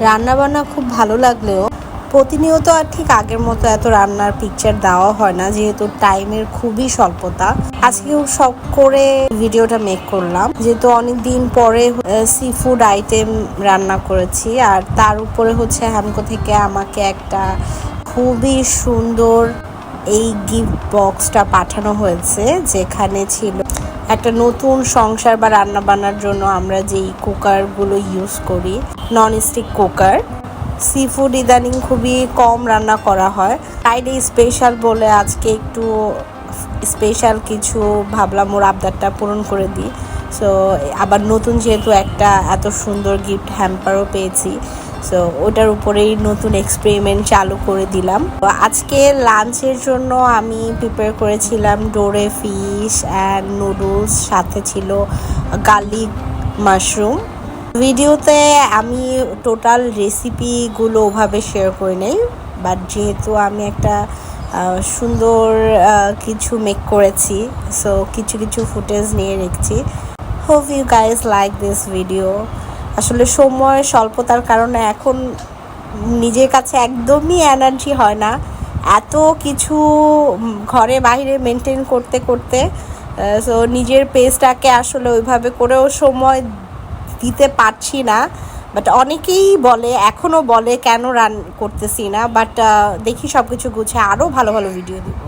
রান্না বান্না খুব ভালো লাগলেও প্রতিনিয়ত আর ঠিক আগের মতো এত রান্নার পিকচার দেওয়া হয় না, যেহেতু টাইমের খুবই স্বল্পতা। আজকেও শখ করে ভিডিওটা মেক করলাম, যেহেতু অনেকদিন পরে সি ফুড আইটেম রান্না করেছি। আর তার উপরে হচ্ছে হ্যামকো থেকে আমাকে একটা খুবই সুন্দর এই গিফট বক্সটা পাঠানো হয়েছে, যেখানে ছিল একটা নতুন সংসার বা রান্না বান্নার জন্য আমরা যেই কুকারগুলো ইউজ করি, ননস্টিক কুকার। সি ফুড ইদানিং খুবই কম রান্না করা হয়, ফ্রাইডে স্পেশাল বলে আজকে একটু স্পেশাল কিছু ভাবলাম ওর আবদারটা পূরণ করে দিই। সো আবার নতুন যেহেতু একটা এত সুন্দর গিফট হ্যাম্পারও পেয়েছি, সো ওটার উপরেই নতুন এক্সপেরিমেন্ট চালু করে দিলাম। তো আজকে লাঞ্চের জন্য আমি প্রিপেয়ার করেছিলাম ডোরে ফিশ অ্যান্ড নুডলস, সাথে ছিল গার্লিক মাশরুম। ভিডিওতে আমি টোটাল রেসিপিগুলো ওভাবে শেয়ার করে নেই, বাট যেহেতু আমি একটা সুন্দর কিছু মেক করেছি, সো কিছু কিছু ফুটেজ নিয়ে রেখেছি। Hope you guys like this video. আসলে সময় স্বল্পতার কারণে এখন নিজের কাছে একদমই এনার্জি হয় না এত কিছু ঘরে বাইরে মেনটেন করতে করতে। সো নিজের পেজটাকে আসলে ওইভাবে করেও সময় দিতে পারছি না। বাট অনেকেই বলে, এখনও বলে কেন রান করতেছি না, বাট দেখি সব কিছু গুছিয়ে আরও ভালো ভালো ভিডিও দিব।